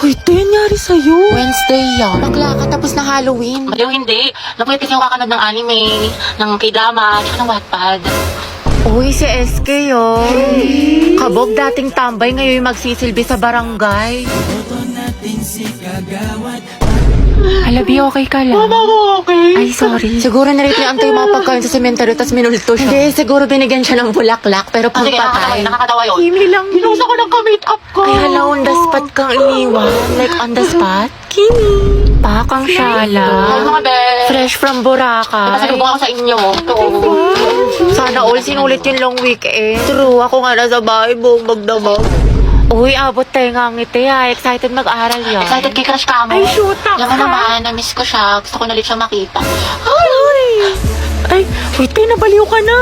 Hoy, ito nangyari sa'yo. Wednesday yan. Bakla ka tapos na Halloween. Baliw hindi. Napuyat kasi ako kakanood ng anime, ng k-drama, tsaka ng Wattpad. Uy, si SK oh. Kabog dating tambay, ngayon magsisilbi sa barangay. Alabi, okay ka lang? Mama, okay? Ay, sorry. Siguro na-replyan yung mga pagkain sa sementeryo tapos minulto siya. Hindi, siguro binigyan siya ng bulaklak pero Sige, patay. nakakatawa yun. Kimi lang. Pinusa ko ng ka-make up ko. Ay, hala, on the spot kang iniwan. Like, on the spot? Kimi. Pakang Ay, syala. mga be. Fresh from Boracay. Pasalubong ako sa inyo. Ito. Sana all sinulit yung long weekend. True, ako nga nasa bahay, buong magdamag. Uy, abot tayo nga ngiti ha. Excited mag-aral yan. Excited kay crush ka mo. Ay, shoot up, Alam mo ha? naman, na-miss ko siya. Gusto ko na ulit siya makita. Ay, wait, tayo nabaliw ka na.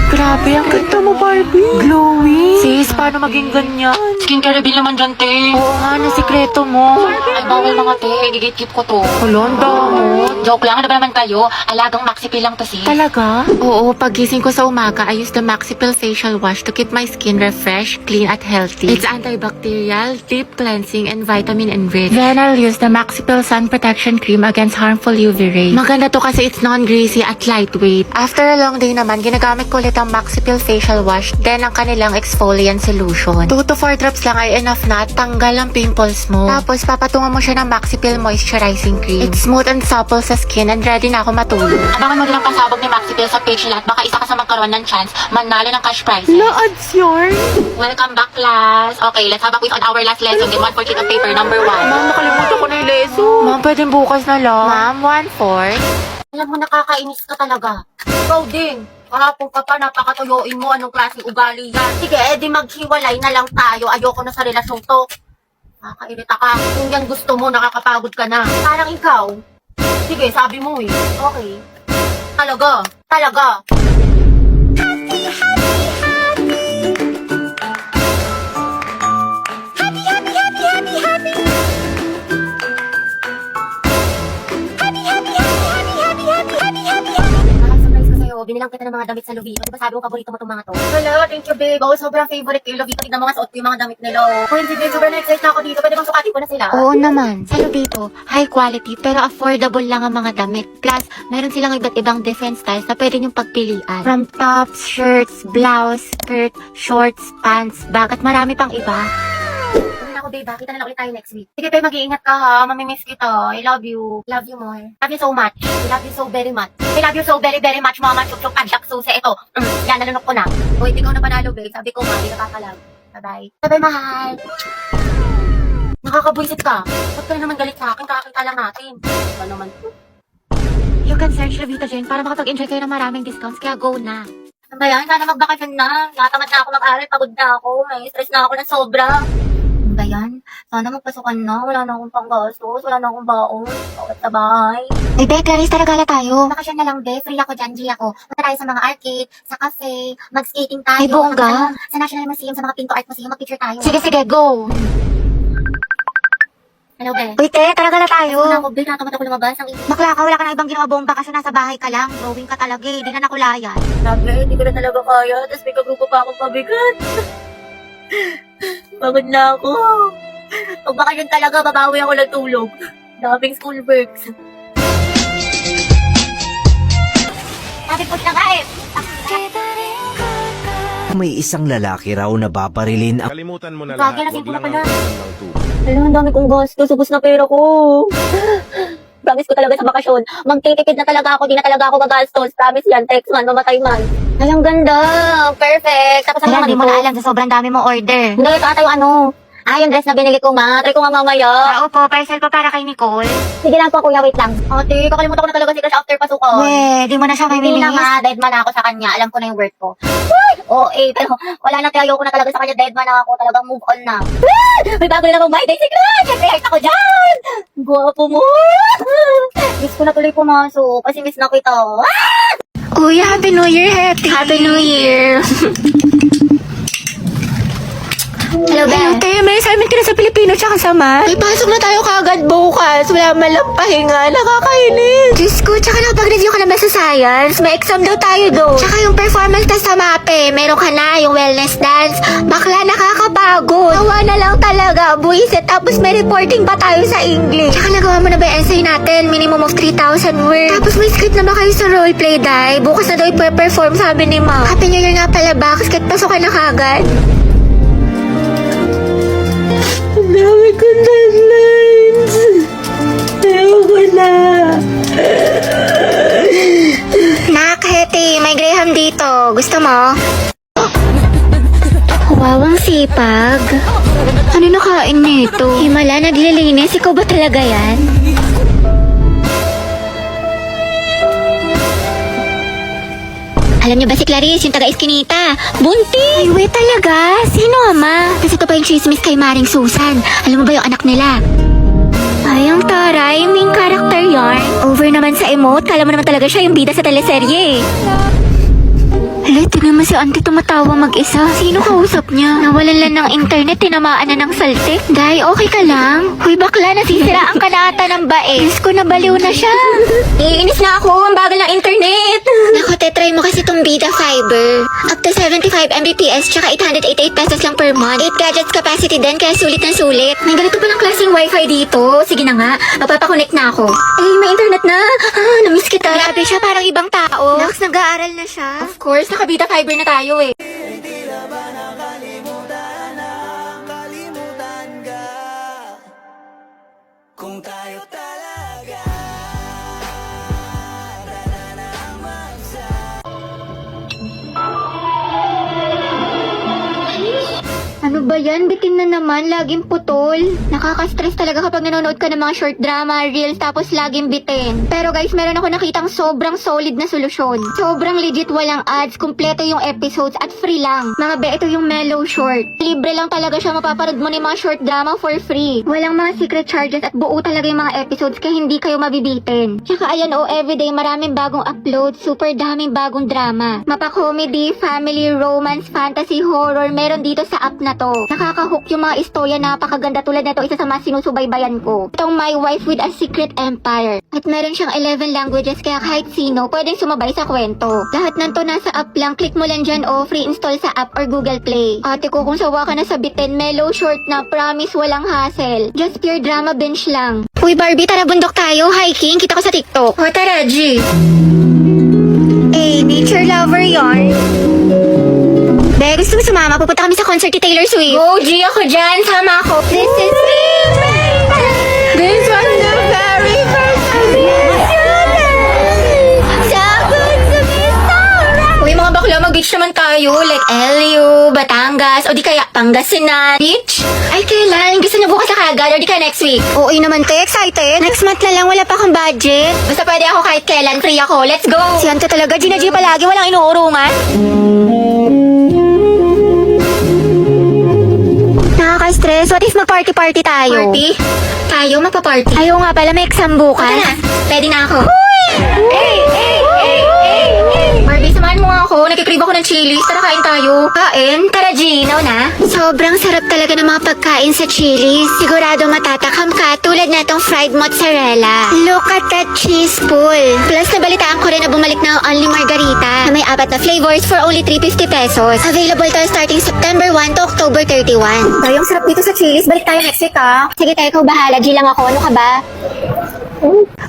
Grabe, ang ganda mo, Barbie. Glowing. Sis, paano maging ganyan? Skincare reveal naman dyan, te. Oo nga, na sikreto mo. Ay, bawal mga te. Gigate-keep ko to. Holanda mo. Joke lang, ano ba naman kayo? Alagang maxi lang to, sis. Talaga? Oo, pagising ko sa umaga, I use the Maxipil Facial Wash to keep my skin refreshed, clean, at healthy. It's antibacterial, deep cleansing, and vitamin enriched. Then I'll use the Maxipil Sun Protection Cream against harmful UV rays. Maganda to kasi it's non-greasy at lightweight. After a long day naman, ginagamit ko ulit ang Maxipil Facial Wash, then ang kanilang exfoliant solution. 2 to 4 drops lang ay enough na at tanggal ang pimples mo. Tapos papatungan mo siya ng Maxipil Moisturizing Cream. It's smooth and supple sa skin and ready na ako matulog. Abangan mo din ang pasabog ni Maxipil sa page nila at baka isa ka sa magkaroon ng chance manalo ng cash prizes. Na-ads yarn. Welcome back, class. Okay, let's have a quiz on our last lesson. Get 1 for sheet of paper, number 1. Ma'am, nakalimutan ko na yung lesson. Ma'am, pwedeng bukas na lang. Ma'am, 1-4. Alam mo, nakakainis ka talaga. Ikaw din. Kahapon ka pa, napakatuyuin mo. Anong klaseng ugali yan? Sige, edi maghiwalay na lang tayo. Ayoko na sa relasyong to. Nakakairita ka. Kung yan gusto mo, nakakapagod ka na. Parang ikaw. Sige, sabi mo eh. Okay. Talaga. Talaga. Surprise ko sa'yo. Binilang kita ng mga damit sa Lovito. Diba sabi ko, paborito mo itong mga to? Hello, thank you, babe. Oh, sobrang favorite ko yung Lovito. Tignan mo nga suot ko yung mga damit nila. Coincidence, sobrang na-excite na ako dito. Pwede bang sukatin ko na sila? Oo naman. Sa Lubito, high quality pero affordable lang ang mga damit. Plus, meron silang iba't ibang different styles na pwede niyong pagpilian. From tops, shirts, blouse, skirt, shorts, pants, bag, at marami pang iba. Ano na ako, babe? Kita na lang ulit tayo next week. Sige, babe, mag-iingat ka ha. Mamimiss kita. I love you. Love you more. Love you so much. I love you so very much. I love you so very, very much, mama. Chuk-chuk, kadyak, susi. Ito. Yan, nalunok ko na. Uy, ikaw na panalo, babe. Sabi ko, hindi nakakalag. Bye-bye. Bye-bye, mahal. Nakakabwisit ka. Ba't ka na naman galit sa akin? Kakakita lang natin. Ba naman? You can search Lubito Jane para makapag-enjoy kayo ng maraming discounts, kaya go na. Ano ba yan? Sana magbakasyon na. Natamad na ako mag-aral. Pagod na ako. May stress na ako ng sobra. Ano ba yan? Sana magpasukan na. Wala na akong panggastos. Wala na akong baon. Bakit sa bahay? Ay, Be, Clarice, talaga tayo. Bakasyon na lang, be. Free ako dyan, G ako. Punta tayo sa mga arcade, sa cafe, mag-skating tayo. Ay, bongga. Sa National Museum, sa mga Pinto Art Museum, mag-picture tayo. Sige, sige, go. Hello, be. Uy, te, talaga na tayo. Ano ako, be? Natamad ako lumabas. Ang isip. Bakla ka, wala ka na ibang ginawa buong bakasyon, nasa bahay ka lang. Growing ka talaga eh, di na nakulayan. Sabi, hindi ko na talaga kaya. Tapos may kagrupo pa akong pabigat. Pagod na ako. Pag bakasyon talaga, babawi ako ng tulog. Daming school works. Sabi po siya nga eh. May isang lalaki raw na babarilin ang Kalimutan mo na Gagi, lahat. lasing ko Huwag na lang pala. ang ulam ng tubig. Alam, ang dami kong gastos. Ubus na pera ko. Promise ko talaga sa bakasyon. Magtitipid na talaga ako. Di na talaga ako magastos. Promise yan. Text man, mamatay man. Ay, ang ganda. Perfect. Tapos ang Kaya naman di mo na alam sa sobrang dami mo order. Hindi, ito ata yung ano. Yung dress na binili ko, ma. Try ko nga mamaya. Opo, parcel ko para kay Nicole. Sige lang po, kuya. Wait lang. Ate, kakalimutan ko na talaga si Crush after pasukan. We, di mo na siya may Hindi na minis. nga, dead man ako sa kanya. Alam ko na yung worth ko. Oo, pero wala na tayo ko na talaga sa kanya. Dead man ako. Talagang move on na. May bago na namang my day si Crush. Siyempre, heart ako dyan. Guwapo mo. Miss ko na tuloy pumasok kasi miss na kita. Uy, Happy New Year, Happy! Happy New Year! Hello, Hello, Beth. te. May assignment ka na sa Pilipino tsaka sa math. Ay, pasok na tayo kagad bukas. Wala man lang pahinga. Nakakainis. Diyos ko, tsaka nakapag-review ka na ba sa science? May exam daw tayo doon. Tsaka yung performance test sa MAPE. Meron ka na yung wellness dance. Bakla, nakakapagod. Nawa na lang talaga. Buisit. Tapos may reporting pa tayo sa English. Tsaka nagawa mo na ba yung essay natin? Minimum of 3,000 words. Tapos may script na ba kayo sa roleplay, Day? Bukas na daw i-perform, sabi ni Ma. Happy New Year nga pala, Bax. Kahit pasok ka na kagad. Ang dami kong deadlines. Ayoko na. Nak, Hetty, may Graham dito. Gusto mo? Wow, ang sipag. Ano nakain nito? Himala, naglilinis. Ikaw ba talaga yan? Alam niyo ba si Clarice, yung taga-Eskinita? Bunti! Ay, wait talaga? Sino, Ama? Kasi ito pa yung chismis kay Maring Susan. Alam mo ba yung anak nila? Ay, ang taray. Main character yarn. Over naman sa emote. Kala mo naman talaga siya yung bida sa teleserye. Hala, tingnan mo si auntie tumatawa mag-isa. Sino kausap niya? Nawalan lang ng internet, tinamaan na ng saltik. Day, okay ka lang? Hoy, bakla, nasisiraan ka na ata ng baes. Ko nabaliw na siya. Iinis na ako, ang bagal ng internet. Nako, tetry mo kasi tong Bida Fiber. Up to 75 Mbps, tsaka 888 pesos lang per month. 8 gadgets capacity din, kaya sulit na sulit. May ganito palang klaseng wifi dito. Sige na nga, magpapakonect na ako. Ay, may internet na. Namiss kita. Grabe siya, parang ibang tao. Nax, nag-aaral na siya. Of course, naka-Bida Fiber na tayo eh. Ano ba yan? Bitin na naman. Laging putol. Nakaka-stress talaga kapag nanonood ka ng mga short drama, reels, tapos laging bitin. Pero guys, meron ako nakitang sobrang solid na solusyon. Sobrang legit, walang ads, kumpleto yung episodes at free lang. Mga be, ito yung Mellow Short. Libre lang talaga siya, mapapanood mo na yung mga short drama for free. Walang mga secret charges at buo talaga yung mga episodes kaya hindi kayo mabibitin. Tsaka ayan everyday maraming bagong upload, super daming bagong drama. Mapa-comedy, family, romance, fantasy, horror, meron dito sa app na to. Nakaka-hook yung mga istorya, napakaganda tulad nito, isa sa mga sinusubaybayan ko. Itong My Wife with a Secret Empire. At meron siyang 11 languages kaya kahit sino pwedeng sumabay sa kwento. Lahat ng to nasa app lang, click mo lang dyan free install sa app or Google Play. Ate ko, kung sawa ka na sa bitin, Mellow Short na, promise walang hassle. Just pure drama binge lang. Uy Barbie, tara bundok tayo, hiking, kita ko sa TikTok. O tara, G. Nature lover yarn. Be, gusto mo sumama? Pupunta kami sa concert ni Taylor Swift. Go, G, ako dyan. Sama ako. This is me. This was the very first Uy, mga bakla, mag-beach naman tayo. Like LU, Batangas, o di kaya Pangasinan. Beach? Ay, kailan? Gusto niyo bukas na kagad, o di kaya next week? Oo, naman, te. Excited. Next month na lang, wala pa akong budget. Basta pwede ako kahit kailan. Free ako. Let's go. Si Ante talaga, Gina G palagi, walang inuurungan. Nakaka-stress. What if mag-party-party tayo? Party? Tayo magpa-party? Ayaw nga pala, may exam bukas. Punta na. Pwede na ako. Barbie, samahan mo nga ako. Nagkikrib ako ng chilies. Tara, kain tayo. Kain? Tara, Gino na. Sobrang sarap talaga ng mga pagkain sa chilies. Sigurado matatakam ka tulad na itong fried mozzarella. Look at that cheese pool. Plus, nabalitaan ko rin na bumalik na ang Only Margarita na may 4 na flavors for only 350 pesos. Available to starting September 1 to October 31. Ay, ang sarap dito sa chilies. Balik tayo next week, ha? Sige, tayo, ikaw bahala. G lang ako. Ano ka ba?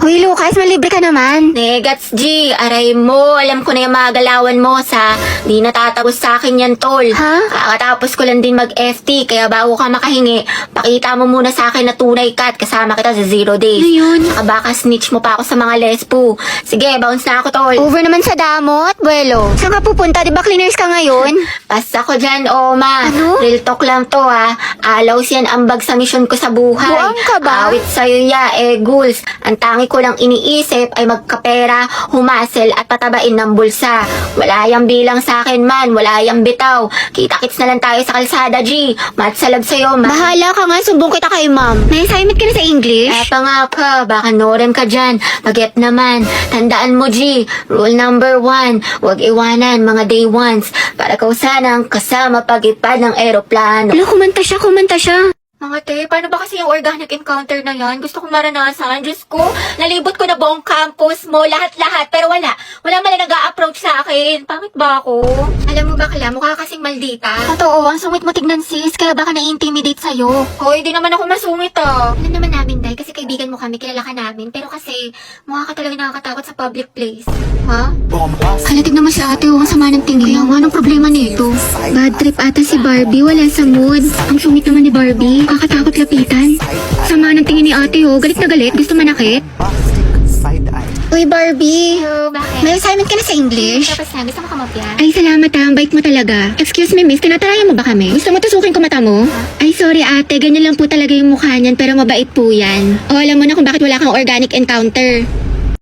Hoy, Lucas, malibre ka naman. Negats, G. Aray mo. Alam ko na yung mga galawan mo sa di natatapos sa akin yan, tol. Ha? Kakatapos ko lang din mag-FT, kaya bago ka makahingi, pakita mo muna sa akin na tunay ka at kasama kita sa 0 days. Ano yun? Saka baka snitch mo pa ako sa mga lespo. Sige, bounce na ako, tol. Over naman sa damot, buwelo. Saan ka pupunta? Di ba cleaners ka ngayon? Basta ko dyan, Oma. Ano? Real talk lang to, ha. Alaws yan ambag sa misyon ko sa buhay. Buang ka ba? Awit sa'yo ya, goals. Ang tangi ko lang iniisip ay magkapera, humasel at patabain ng bulsa. Wala yang bilang sa akin man, wala yang bitaw. Kita-kits na lang tayo sa kalsada, G. Matsalab sa'yo, ma. Bahala ka nga, sumbong kita kay ma'am. May assignment ka na sa English? Pa nga ka, baka norem ka dyan. Paget naman. Tandaan mo, G. Rule number 1, huwag iwanan mga day ones. Para kau sanang kasama pag-ipad ng eroplano. Ala, kumanta siya. Mga te, paano ba kasi yung organic encounter na yan? Gusto kong maranasan. Diyos ko, nalibot ko na buong campus mo, lahat-lahat. Pero wala man na nag-a-approach sa akin. Pangit ba ako? Alam mo ba, Kala, mukha kasing maldita. Totoo, ang sungit mo tignan sis, kaya baka na-intimidate sa'yo. Hoy, di naman ako masungit ah. Alam naman namin, Day, kasi kaibigan mo kami, kilala ka namin. Pero kasi, mukha ka talaga nakakatakot sa public place. Ha? Kala, tignan mo si ate, ang sama ng tingin. Kaya nga, anong problema nito? Bad trip ata si Barbie, wala sa mood. Ang sungit naman ni Barbie. Nakakatakot lapitan. Sama ng tingin ni ate galit na galit, gusto manakit. Uy Barbie, Bakit? may assignment ka na sa English? Tapos na, gusto mo kamopya? Ay salamat ang bait mo talaga. Excuse me miss, tinatarayan mo ba kami? Gusto mo tusukin ko mata mo? Ay sorry ate, ganyan lang po talaga yung mukha niyan pero mabait po yan. O alam mo na kung bakit wala kang organic encounter.